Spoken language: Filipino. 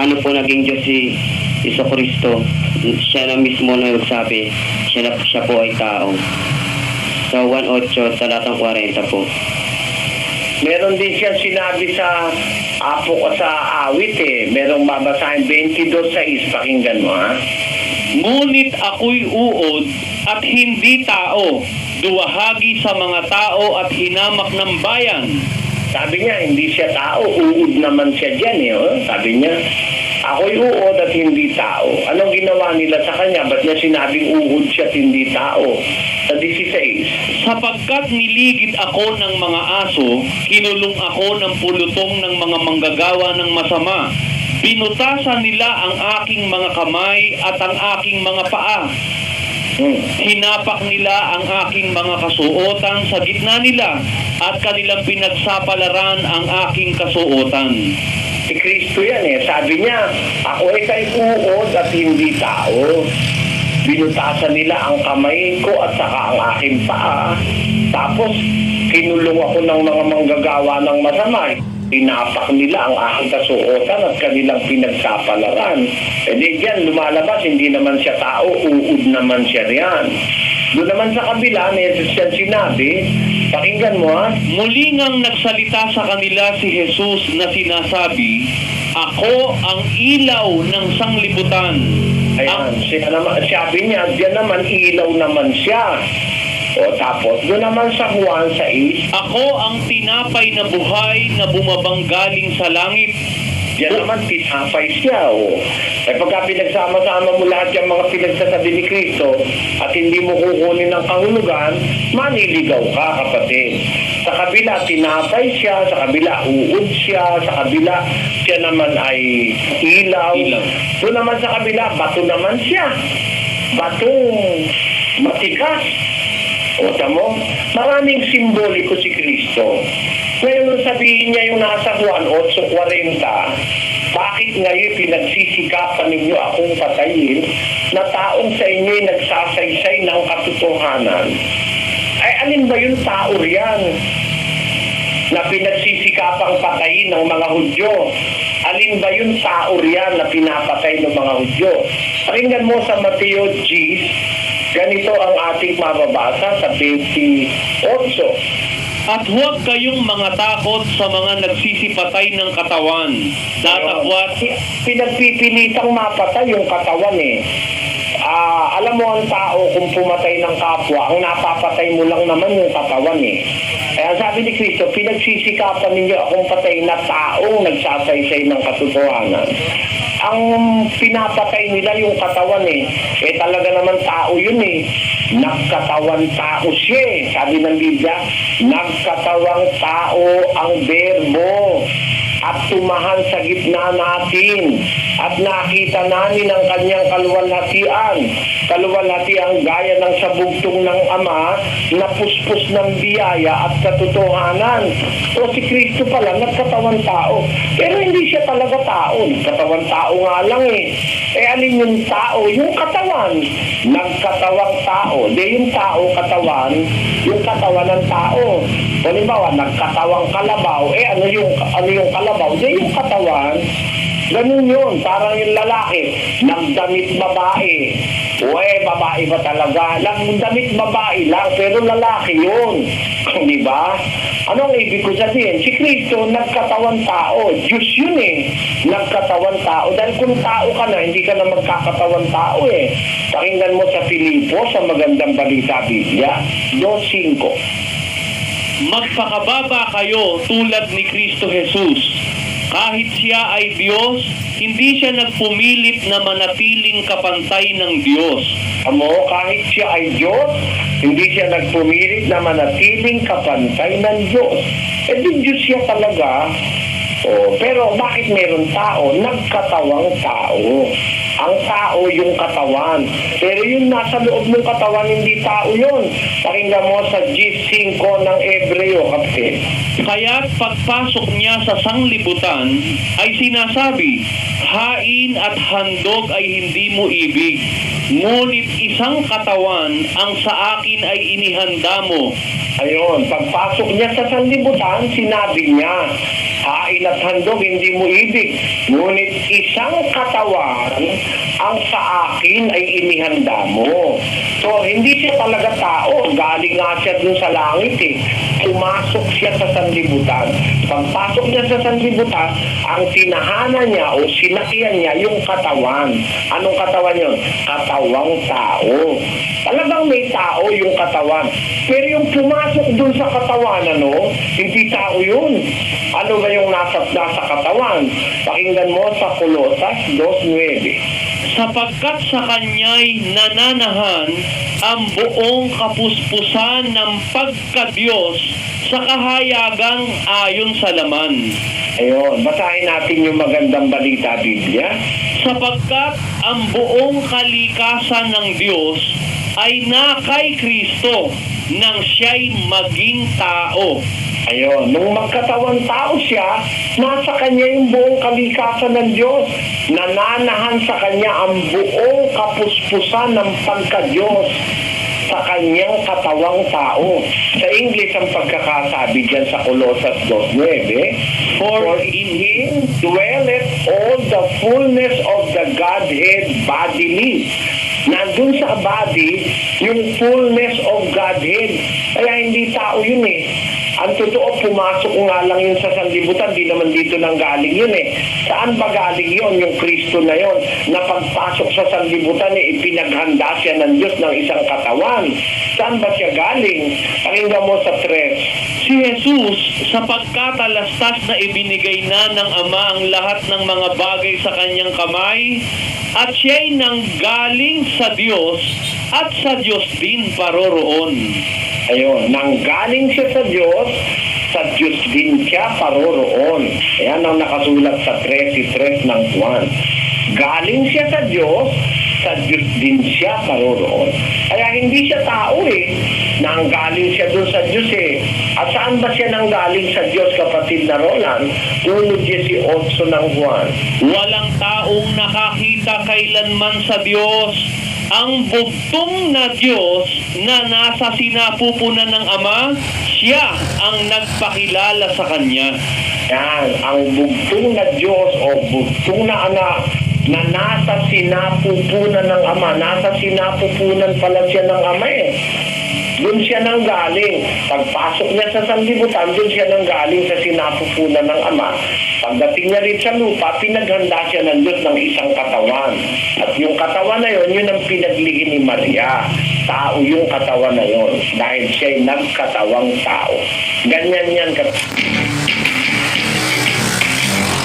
paano po naging Diyos si Jesucristo. Siya na mismo na nagsabi, siya po ay tao. Sa 1:8, talatang 40 po. Meron din siya sinabi sa apo ko sa awit Merong babasahin 22:6. Pakinggan mo ha. Ngunit ako'y uod at hindi tao, duwahagi sa mga tao at hinamak ng bayan. Sabi niya, hindi siya tao, uod naman siya dyan Sabi niya, ako'y uod at hindi tao. Anong ginawa nila sa kanya? Ba't niya sinabing uod siya at hindi tao? Sa 16. Sapagkat niligid ako ng mga aso, kinulong ako ng pulutong ng mga manggagawa ng masama. Binutasan nila ang aking mga kamay at ang aking mga paa. Hinapak nila ang aking mga kasuotan sa gitna nila at kanilang pinagsapalaran ang aking kasuotan. Si Kristo yan Sabi niya, ako ay kay uod at hindi tao. Binutasan nila ang kamay ko at saka ang aking paa. Tapos, kinulong ako ng mga manggagawa ng masama. Pinapak nila ang aking kasuotan at kanilang pinagsapalaran. Di diyan lumalabas, hindi naman siya tao, uod naman siya riyan. Doon naman sa kabila, Jesus yan sinabi, pakinggan mo ha. Muli ngang nagsalita sa kanila si Jesus na sinasabi, ako ang ilaw ng sanglibutan. Ayan, sabi niya, diyan naman ilaw naman siya. Tapos, doon naman sa Juan 6, ako ang tinapay na buhay na bumabanggaling sa langit. diyan naman tinapay siya. Pagka pinagsama-sama mo lahat yung mga pinagsasabi ni Kristo at hindi mo kukunin ng kahulugan, maniligaw ka, kapatid. Sa kabila, tinapay siya, sa kabila, uod siya, sa kabila, siya naman ay ilaw. Doon naman sa kabila, bato naman siya. Batong matikas. Tamo, maraming simboliko si Kristo. Ngayon sabihin niya yung nasa Juan 8:40, bakit ngayon pinagsisikapan ninyo akong patayin na taong sa inyo'y nagsasaysay ng katotohanan? Ay alin ba yung tao riyan na pinagsisikapang patayin ng mga Hudyo? Alin ba yung tao riyan na pinapatay ng mga Hudyo? Pakinggan mo sa Mateo 10. Ganito ang ating mababasa sa 28. At huwag kayong mga takot sa mga nagsisipatay ng katawan. Datapwat, pinagpipilitang mapatay yung katawan alam mo ang tao kung pumatay ng kapwa, ang napapatay mo lang naman yung katawan Kaya sabi ni Kristo, pinagsisikapan ninyo akong patay na taong nagsasaysay ng katotohanan. Ang pinapatay nila yung katawan talaga naman tao yun Nagkatawan tao siya Sabi ng Biblia, nagkatawang tao ang berbo at tumahan sa gitna natin at nakita namin ang kanyang kaluwalhatian. Kaluwalhatian gaya ng sabugtong ng Ama na puspos ng biyaya at katotohanan. O si Kristo pala, nagkatawang tao. Pero hindi siya talaga tao. Nagkatawang tao nga lang alin yung tao? Yung katawan. Nagkatawang tao. Yung tao katawan, yung katawan ng tao. Halimbawa, nagkatawang kalabaw. Ano yung kalabaw? Yung katawan. Ganun yun. Parang yung lalaki. Nagdamit babae. Babae ba talaga? Nagdamit babae lang, pero lalaki yun. Di ba? Anong ibig ko sabihin? Si Kristo, nagkatawan tao. Diyos yun Nagkatawan tao. Dahil kung tao ka na, hindi ka na magkakatawan tao Pakinggan mo sa Filipo, sa magandang balita Biblia, 2:5. magpakababa kayo tulad ni Kristo Jesus. Kahit siya ay Diyos, hindi siya nagpumilit na manatiling kapantay ng Diyos. Kahit siya ay Diyos, hindi siya nagpumilit na manatiling kapantay ng Diyos. Diyos siya talaga. Pero bakit meron tao? Nagkatawang tao. Ang tao yung katawan. Pero yung nasa loob ng katawan, hindi tao yun. Pakinggan mo sa 5 ng Hebreo, kapatid. Kaya't pagpasok niya sa sanglibutan ay sinasabi, hain at handog ay hindi mo ibig, ngunit isang katawan ang sa akin ay inihanda mo. Ayun, pagpasok niya sa sanlibutan, sinabi niya, hain at handog, hindi mo ibig. Ngunit isang katawan ang sa akin ay inihanda mo. So, hindi siya talaga tao. Galing nga siya dun sa langit eh. Pumasok siya sa sanlibutan. Pagpasok niya sa sanlibutan, ang tinahanan niya o sinakyan niya yung katawan. Anong katawan yun? Katawang tao. Talagang may tao yung katawan. Pero yung pumasok dun sa katawan, hindi tao yun. Ano ba yung nasa katawan? Pakinggan mo sa Colosas 2:9. Sapagkat sa kanya'y nananahan ang buong kapuspusan ng pagka-Diyos sa kahayagang ayon sa laman. Ayun, basahin natin yung magandang balita, Biblia. Sapagkat ang buong kalikasan ng Diyos ay na kay Kristo nang siya'y maging tao. Ayun, nung magkatawang tao siya, nasa kanya yung buong kalikasan ng Diyos. Nananahan sa kanya ang buong kapuspusan ng pagka-Diyos sa kanyang katawang tao. Sa English, ang pagkakasabi dyan sa Colosas 2:9, For in Him dwelleth all the fullness of the Godhead bodily. Nandun sa body, yung fullness of Godhead. Kaya hindi tao yun eh. Ang totoo, pumasok nga lang yun sa sanlibutan, di naman dito nang galing yun eh. Saan ba galing yun, yung Kristo na yun, na pagpasok sa sanlibutan, ipinaghanda siya ng Diyos ng isang katawan. Saan ba siya galing? Pakinggan mo sa 3. Si Jesus, sa pagkatalastas na ibinigay na ng Ama ang lahat ng mga bagay sa kanyang kamay, at siya'y nanggaling sa Diyos, at sa Diyos din paroroon. Ayun, nanggaling siya sa Diyos din siya paroroon. Ayan ang nakasulat sa 13 ng Juan. Galing siya sa Diyos din siya paroroon. Kaya hindi siya tao eh. Nanggaling siya dun sa Diyos eh. At saan ba siya nanggaling sa Diyos, kapatid na Roland? Unod 18 ng Juan. Walang taong nakakita kailanman sa Diyos. Ang bugtong na Diyos na nasa sinapupunan ng Ama, siya ang nagpakilala sa Kanya. Yan, ang bugtong na Diyos o bugtong na anak na nasa sinapupunan ng Ama. Nasa sinapupunan pala siya ng Ama eh. Doon siya nang galing. Pagpasok niya sa sanlibutan, doon siya nang galing sa sinapupunan ng Ama. Pagdating niya rin sa lupa, pinaghanda siya ng Diyos ng isang katawan. At yung katawan na yon, yun ang pinaglihi ni Maria. Tao yung katawan na yon. Dahil siya'y nagkatawang tao. Ganyan yan.